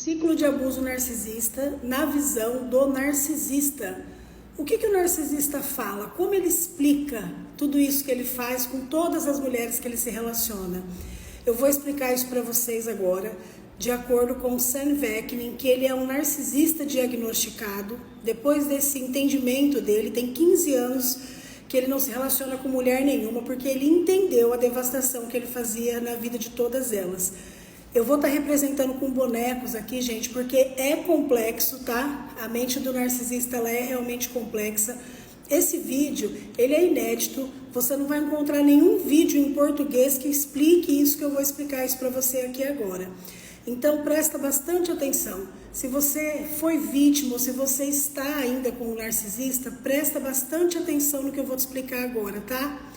Ciclo de abuso narcisista na visão do narcisista. O que o narcisista fala? Como ele explica tudo isso que ele faz com todas as mulheres que ele se relaciona? Eu vou explicar isso para vocês agora, de acordo com o Sam Vaknin, que ele é um narcisista diagnosticado. Depois desse entendimento dele, tem 15 anos que ele não se relaciona com mulher nenhuma, porque ele entendeu a devastação que ele fazia na vida de todas elas. Eu vou estar representando com bonecos aqui, gente, porque é complexo, tá? A mente do narcisista, ela é realmente complexa. Esse vídeo, ele é inédito. Você não vai encontrar nenhum vídeo em português que explique isso, que eu vou explicar isso para você aqui agora. Então, presta bastante atenção. Se você foi vítima ou se você está ainda com um narcisista, presta bastante atenção no que eu vou te explicar agora, tá?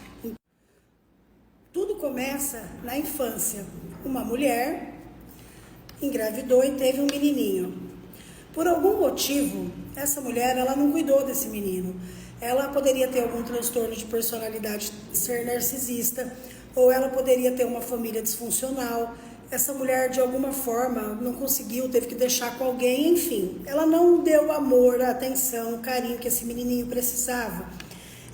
Tudo começa na infância. Uma mulher engravidou e teve um menininho. Por algum motivo, essa mulher, ela não cuidou desse menino. Ela poderia ter algum transtorno de personalidade, ser narcisista, ou ela poderia ter uma família disfuncional. Essa mulher, de alguma forma, não conseguiu, teve que deixar com alguém, enfim. Ela não deu o amor, a atenção, o carinho que esse menininho precisava.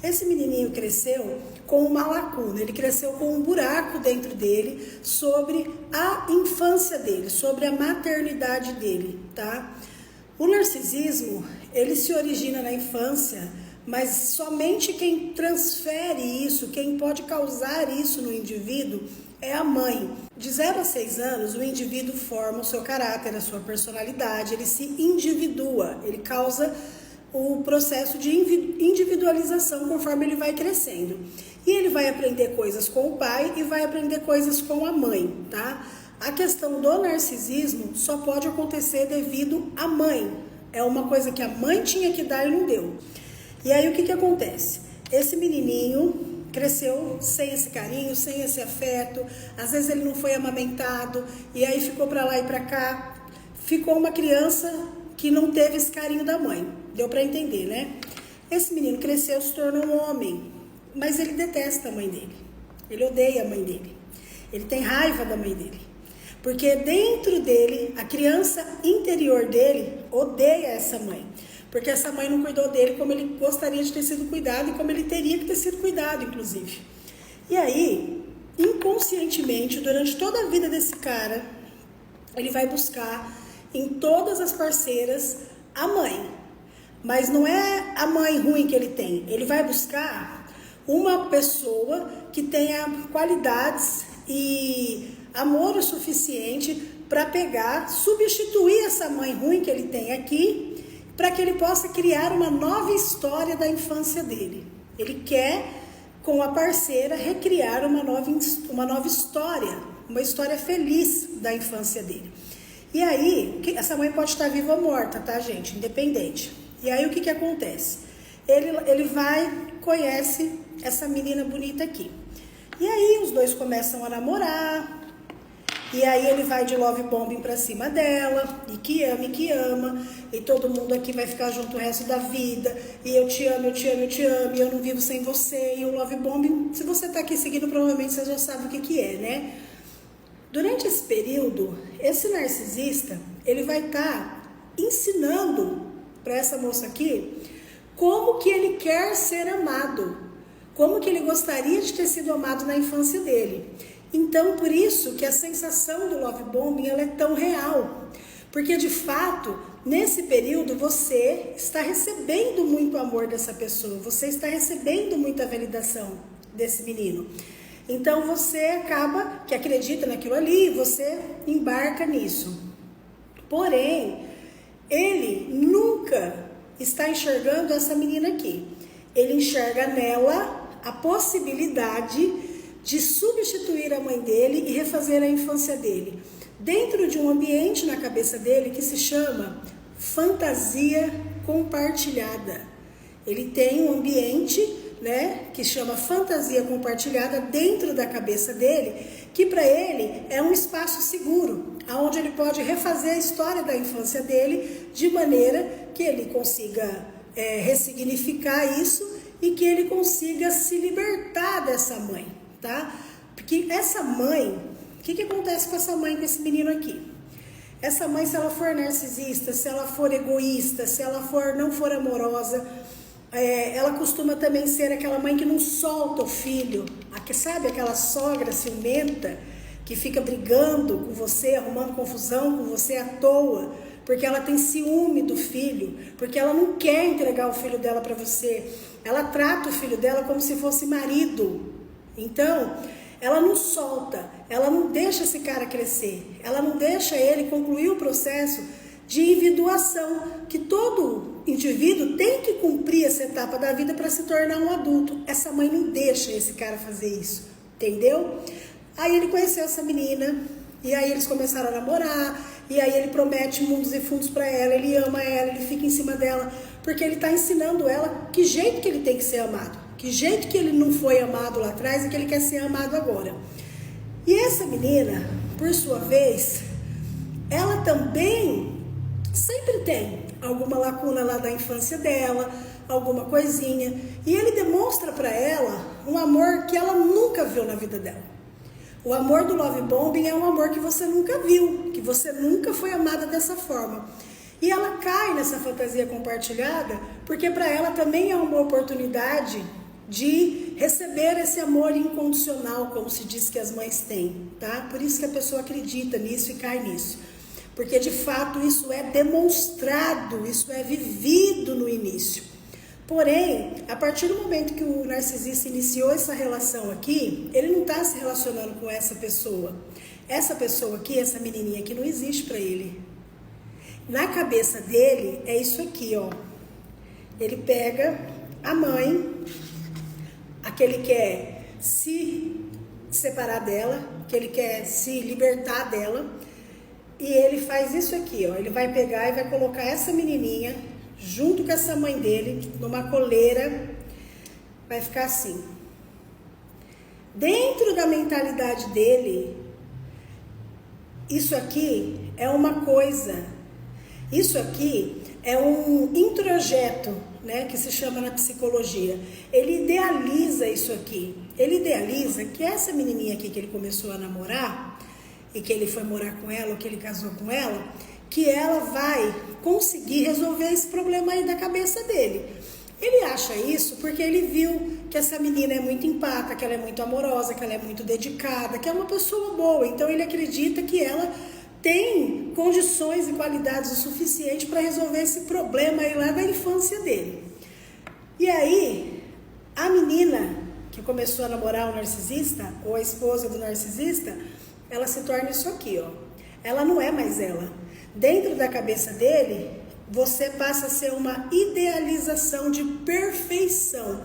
Esse menininho cresceu com uma lacuna, ele cresceu com um buraco dentro dele sobre a infância dele, sobre a maternidade dele, tá? O narcisismo, ele se origina na infância, mas somente quem transfere isso, quem pode causar isso no indivíduo é a mãe. De 0 a 6 anos, o indivíduo forma o seu caráter, a sua personalidade, ele se individua, ele causa o processo de individualização conforme ele vai crescendo. E ele vai aprender coisas com o pai e vai aprender coisas com a mãe, tá? A questão do narcisismo só pode acontecer devido à mãe. É uma coisa que a mãe tinha que dar e não deu. E aí o que acontece? Esse menininho cresceu sem esse carinho, sem esse afeto, às vezes ele não foi amamentado, e aí ficou pra lá e pra cá, ficou uma criança que não teve esse carinho da mãe. Deu pra entender, né? Esse menino cresceu, se tornou um homem, mas ele detesta a mãe dele, ele odeia a mãe dele, ele tem raiva da mãe dele, porque dentro dele, a criança interior dele odeia essa mãe, porque essa mãe não cuidou dele como ele gostaria de ter sido cuidado e como ele teria que ter sido cuidado, inclusive. E aí, inconscientemente, durante toda a vida desse cara, ele vai buscar em todas as parceiras a mãe. Mas não é a mãe ruim que ele tem. Ele vai buscar uma pessoa que tenha qualidades e amor o suficiente para pegar, substituir essa mãe ruim que ele tem aqui, para que ele possa criar uma nova história da infância dele. Ele quer, com a parceira, recriar uma nova história, uma história feliz da infância dele. E aí, essa mãe pode estar viva ou morta, tá, gente? Independente. E aí, o que acontece? Ele vai, conhece essa menina bonita aqui. E aí, os dois começam a namorar. E aí, ele vai de love bombing pra cima dela. E que ama. E todo mundo aqui vai ficar junto o resto da vida. E eu te amo, eu te amo, eu te amo. E eu não vivo sem você. E o love bombing, se você tá aqui seguindo, provavelmente você já sabe o que é, né? Durante esse período, esse narcisista, ele vai estar ensinando para essa moça aqui como que ele quer ser amado, como que ele gostaria de ter sido amado na infância dele. Então, por isso que a sensação do love bombing, ela é tão real, porque de fato, nesse período, você está recebendo muito amor dessa pessoa, você está recebendo muita validação desse menino. Então você acaba que acredita naquilo ali, você embarca nisso. Porém, ele nunca está enxergando essa menina aqui. Ele enxerga nela a possibilidade de substituir a mãe dele e refazer a infância dele, dentro de um ambiente na cabeça dele que se chama fantasia compartilhada. Ele tem um ambiente, né, que chama fantasia compartilhada dentro da cabeça dele, que para ele é um espaço seguro, onde ele pode refazer a história da infância dele de maneira que ele consiga ressignificar isso e que ele consiga se libertar dessa mãe, tá? Porque essa mãe, o que acontece com essa mãe, com esse menino aqui? essa mãe, se ela for narcisista, se ela for egoísta, se ela não for amorosa, ela costuma também ser aquela mãe que não solta o filho, sabe aquela sogra ciumenta que fica brigando com você, arrumando confusão com você à toa, porque ela tem ciúme do filho, porque ela não quer entregar o filho dela para você, ela trata o filho dela como se fosse marido. Então, ela não solta, ela não deixa esse cara crescer, ela não deixa ele concluir o processo de individuação, que todo indivíduo tem que cumprir essa etapa da vida para se tornar um adulto. Essa mãe não deixa esse cara fazer isso, entendeu? Aí ele conheceu essa menina, e aí eles começaram a namorar, e aí ele promete mundos e fundos para ela, ele ama ela, ele fica em cima dela, porque ele está ensinando ela que jeito que ele tem que ser amado, que jeito que ele não foi amado lá atrás e que ele quer ser amado agora. E essa menina, por sua vez, ela também sempre tem alguma lacuna lá da infância dela, alguma coisinha, e ele demonstra para ela um amor que ela nunca viu na vida dela. O amor do love bombing é um amor que você nunca viu, que você nunca foi amada dessa forma. E ela cai nessa fantasia compartilhada, porque para ela também é uma oportunidade de receber esse amor incondicional, como se diz que as mães têm, tá? Por isso que a pessoa acredita nisso e cai nisso. Porque de fato isso é demonstrado, isso é vivido no início. Porém, a partir do momento que o narcisista iniciou essa relação aqui, ele não está se relacionando com essa pessoa. Essa pessoa aqui, essa menininha aqui, não existe para ele. Na cabeça dele é isso aqui, ó. Ele pega a mãe, a que ele quer se separar dela, que ele quer se libertar dela, e ele faz isso aqui, ó. Ele vai pegar e vai colocar essa menininha junto com essa mãe dele, numa coleira, vai ficar assim. Dentro da mentalidade dele, isso aqui é uma coisa, isso aqui é um introjeto, né, que se chama na psicologia. Ele idealiza isso aqui, ele idealiza que essa menininha aqui que ele começou a namorar, e que ele foi morar com ela, ou que ele casou com ela, que ela vai conseguir resolver esse problema aí da cabeça dele. Ele acha isso porque ele viu que essa menina é muito empática, que ela é muito amorosa, que ela é muito dedicada, que é uma pessoa boa. Então ele acredita que ela tem condições e qualidades o suficiente para resolver esse problema aí lá da infância dele. E aí, a menina que começou a namorar o narcisista, ou a esposa do narcisista, ela se torna isso aqui, ó. Ela não é mais ela. Dentro da cabeça dele, você passa a ser uma idealização de perfeição.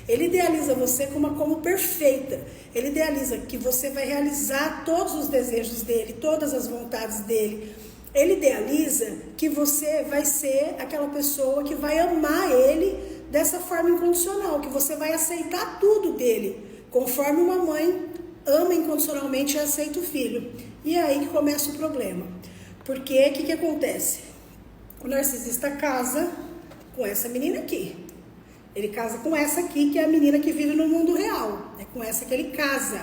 Ele idealiza você como perfeita. Ele idealiza que você vai realizar todos os desejos dele, todas as vontades dele. Ele idealiza que você vai ser aquela pessoa que vai amar ele dessa forma incondicional, que você vai aceitar tudo dele, conforme uma mãe ama incondicionalmente e aceita o filho. E é aí que começa o problema. Porque o que acontece? O narcisista casa com essa menina aqui. Ele casa com essa aqui, que é a menina que vive no mundo real. É com essa que ele casa.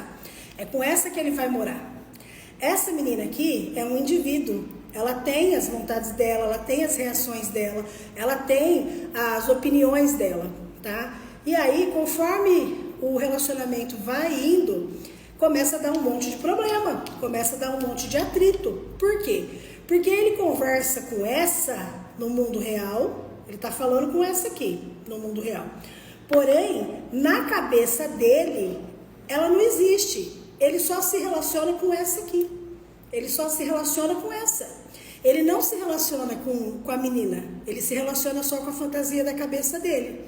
É com essa que ele vai morar. Essa menina aqui é um indivíduo. Ela tem as vontades dela, ela tem as reações dela, ela tem as opiniões dela, tá? E aí, conforme o relacionamento vai indo, começa a dar um monte de problema, começa a dar um monte de atrito. Por quê? Porque ele conversa com essa no mundo real, ele está falando com essa aqui no mundo real. Porém, na cabeça dele, ela não existe. Ele só se relaciona com essa aqui. Ele só se relaciona com essa. Ele não se relaciona com a menina. Ele se relaciona só com a fantasia da cabeça dele.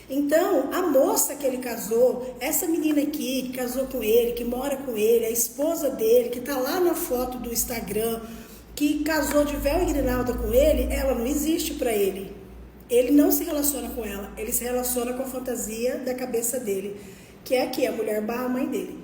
Então, a moça que ele casou, essa menina aqui que casou com ele, que mora com ele, a esposa dele, que está lá na foto do Instagram, que casou de véu e grinalda com ele, ela não existe para ele. Ele não se relaciona com ela, ele se relaciona com a fantasia da cabeça dele, que é aqui, a mulher barra mãe dele.